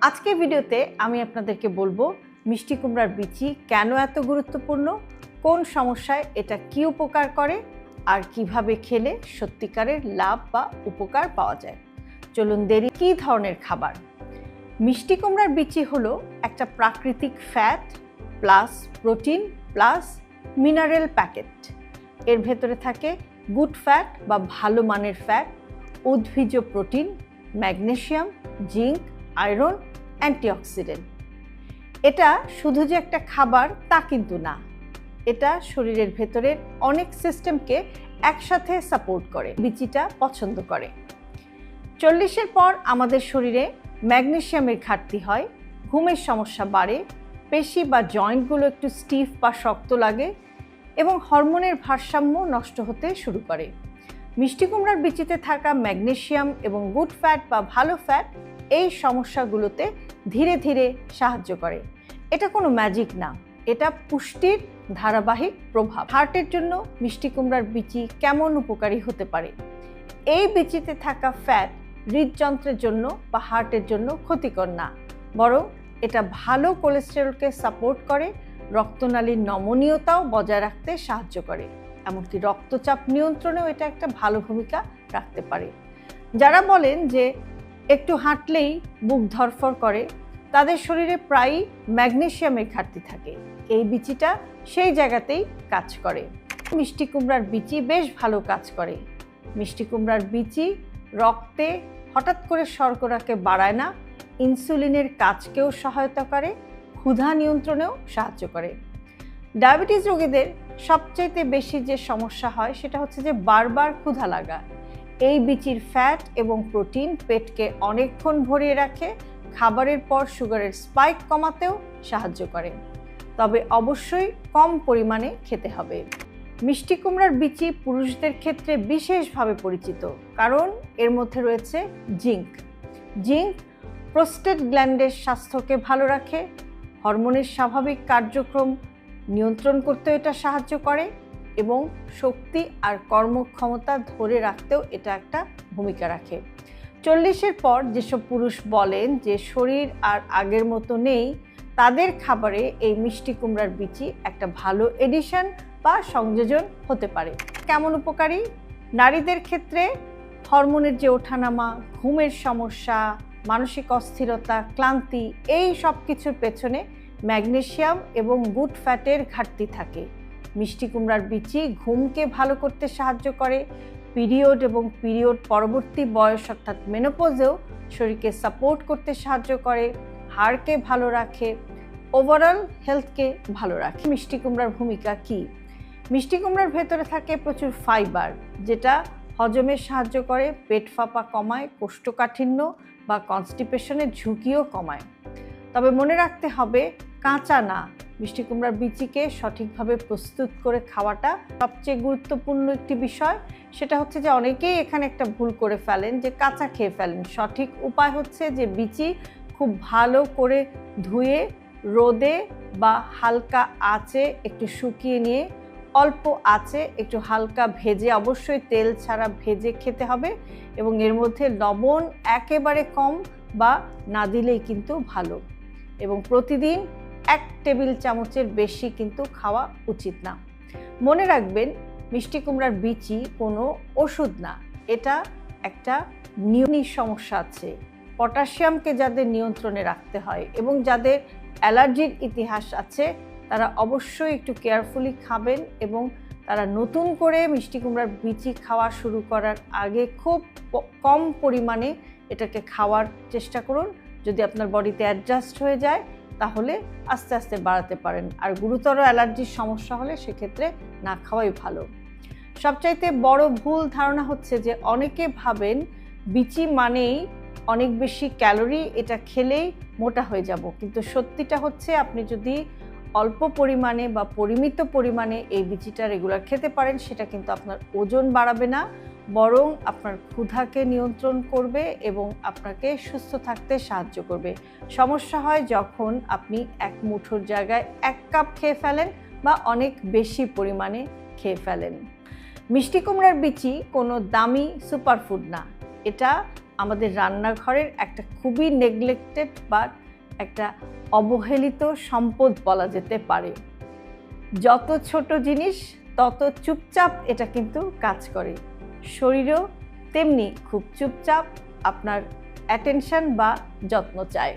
আজকের ভিডিওতে আমি আপনাদেরকে বলবো মিষ্টি কুমড়ার বিচি কেন এত গুরুত্বপূর্ণ, কোন সমস্যায় এটা কি উপকার করে আর কিভাবে খেলে সত্যিকারের লাভ বা উপকার পাওয়া যায়। চলুন দেরি কি ধরনের খাবার। মিষ্টি কুমড়ার বিচি হলো একটা প্রাকৃতিক fat plus protein plus mineral packet. এর ভেতরে থাকে গুড ফ্যাট বা ভালো মানের ফ্যাট, উদ্ভিজ্জ protein, magnesium, zinc, iron, antioxidant. এটা শুধু যে একটা খাবার তা কিন্তু না, এটা শরীরের ভেতরের অনেক সিস্টেমকে একসাথে সাপোর্ট করে। বিচিটা পছন্দ করে। 40-এর পর আমাদের শরীরে ম্যাগনেসিয়ামের ঘাটতি হয়, ঘুমের সমস্যা বাড়ে, পেশি বা জয়েন্টগুলো একটু স্টিফ বা শক্ত লাগে এবং হরমোনের ভারসাম্য নষ্ট হতে শুরু করে। মিষ্টি কুমড়ার বিচিতে থাকা ম্যাগনেসিয়াম এবং গুড ফ্যাট বা ভালো ফ্যাট এই সমস্যাগুলোতে ধীরে ধীরে সাহায্য করে। এটা কোনো ম্যাজিক না, এটা পুষ্টির ধারাবাহিক প্রভাব। হার্টের জন্য মিষ্টি কুমড়ার বিচি কেমন উপকারী হতে পারে? এই বিচিতে থাকা ফ্যাট হৃদযন্ত্রের জন্য বা হার্টের জন্য ক্ষতিকর না, বরং এটা ভালো কোলেস্টেরলকে সাপোর্ট করে, রক্তনালীর নমনীয়তাও বজায় রাখতে সাহায্য করে, এমনকি রক্তচাপ নিয়ন্ত্রণেও এটা একটা ভালো ভূমিকা রাখতে পারে। যারা বলেন যে একটু হাঁটলেই বুক ধড়ফড় করে, তাদের শরীরে প্রায়ই ম্যাগনেসিয়ামের ঘাটতি থাকে। এই বিচিটা সেই জায়গাতেই কাজ করে। মিষ্টি কুমড়ার বিচি বেশ ভালো কাজ করে। মিষ্টি কুমড়ার বিচি রক্তে হঠাৎ করে শর্করাকে বাড়ায় না, ইনসুলিনের কাজকেও সহায়তা করে, ক্ষুধা নিয়ন্ত্রণেও সাহায্য করে। ডায়াবেটিস রোগীদের সবচাইতে বেশি যে সমস্যা হয় সেটা হচ্ছে যে বারবার ক্ষুধা লাগা। এই বিচির ফ্যাট এবং প্রোটিন পেটকে অনেকক্ষণ ভরিয়ে রাখে, খাবারের পর সুগারের স্পাইক কমাতেও সাহায্য করে, তবে অবশ্যই কম পরিমাণে খেতে হবে। মিষ্টি কুমড়ার বিচি পুরুষদের ক্ষেত্রে বিশেষভাবে পরিচিত, কারণ এর মধ্যে রয়েছে জিঙ্ক। জিঙ্ক প্রোস্টেট গ্ল্যান্ডের স্বাস্থ্যকে ভালো রাখে, হরমোনের স্বাভাবিক কার্যক্রম নিয়ন্ত্রণ করতেও এটা সাহায্য করে এবং শক্তি আর কর্মক্ষমতা ধরে রাখতেও এটা একটা ভূমিকা রাখে। 40-এর পর যেসব পুরুষ বলেন যে শরীর আর আগের মতো নেই, তাদের খাবারে এই মিষ্টি কুমড়ার বিচি একটা ভালো এডিশন বা সংযোজন হতে পারে। কেমন উপকারী? নারীদের ক্ষেত্রে হরমোনের যে ওঠানামা, ঘুমের সমস্যা, মানসিক অস্থিরতা, ক্লান্তি, এই সব কিছুর পেছনে ম্যাগনেসিয়াম এবং গুড ফ্যাটের ঘাটতি থাকে। মিষ্টি কুমড়ার বিচি ঘুমকে ভালো করতে সাহায্য করে, পিরিয়ড এবং পিরিয়ড পরবর্তী বয়স অর্থাৎ মেনোপজেও শরীরকে সাপোর্ট করতে সাহায্য করে, হাড়কে ভালো রাখে, ওভারঅল হেলথকে ভালো রাখে। মিষ্টি কুমড়ার ভূমিকা কি? মিষ্টি কুমড়ার ভেতরে থাকে প্রচুর ফাইবার, যেটা হজমে সাহায্য করে, পেট ফাঁপা কমায়, কোষ্ঠকাঠিন্য বা কনস্টিপেশনের ঝুঁকিও কমায়। তবে মনে রাখতে হবে, কাঁচা না, মিষ্টি কুমড়ার বিচিকে সঠিকভাবে প্রস্তুত করে খাওয়াটা সবচেয়ে গুরুত্বপূর্ণ একটি বিষয়। সেটা হচ্ছে যে অনেকেই এখানে একটা ভুল করে ফেলেন যে কাঁচা খেয়ে ফেলেন। সঠিক উপায় হচ্ছে যে বিচি খুব ভালো করে ধুয়ে রোদে বা হালকা আঁচে একটু শুকিয়ে নিয়ে অল্প আঁচে একটু হালকা ভেজে, অবশ্যই তেল ছাড়া ভেজে খেতে হবে এবং এর মধ্যে লবণ একেবারে কম বা না দিলেই কিন্তু ভালো, এবং প্রতিদিন 1 টেবিল চামচের বেশি কিন্তু খাওয়া উচিত না। মনে রাখবেন, মিষ্টি কুমড়ার বিচি কোনো ওষুধ না, এটা একটা নিউমোনিয়ার সমস্যা আছে, পটাশিয়ামকে যাদের নিয়ন্ত্রণে রাখতে হয় এবং যাদের অ্যালার্জির ইতিহাস আছে, তারা অবশ্যই একটু কেয়ারফুলি খাবেন এবং তারা নতুন করে মিষ্টি কুমড়ার বিচি খাওয়া শুরু করার আগে খুব কম পরিমাণে এটাকে খাওয়ার চেষ্টা করুন। যদি আপনার বডিতে অ্যাডজাস্ট হয়ে যায় তাহলে আস্তে আস্তে বাড়াতে পারেন, আর গুরুতর অ্যালার্জির সমস্যা হলে সেক্ষেত্রে না খাওয়াই ভালো। সবচাইতে বড় ভুল ধারণা হচ্ছে যে অনেকে ভাবেন বিচি মানেই অনেক বেশি ক্যালোরি, এটা খেলেই মোটা হয়ে যাব, কিন্তু সত্যিটা হচ্ছে আপনি যদি অল্প পরিমাণে বা পরিমিত পরিমাণে এই বিচিটা রেগুলার খেতে পারেন, সেটা কিন্তু আপনার ওজন বাড়াবে না, বরং আপনার ক্ষুধাকে নিয়ন্ত্রণ করবে এবং আপনাকে সুস্থ থাকতে সাহায্য করবে। সমস্যা হয় যখন আপনি এক মুঠোর জায়গায় 1 কাপ খেয়ে ফেলেন বা অনেক বেশি পরিমাণে খেয়ে ফেলেন। মিষ্টি কুমড়ার বিচি কোনো দামি সুপারফুড না, এটা আমাদের রান্নাঘরের একটা খুবই নেগলেক্টেড বা একটা অবহেলিত সম্পদ বলা যেতে পারে। যত ছোট জিনিস তত চুপচাপ এটা কিন্তু কাজ করে। শরীরও তেমনি খুব চুপচাপ আপনার অ্যাটেনশন বা যত্ন চায়।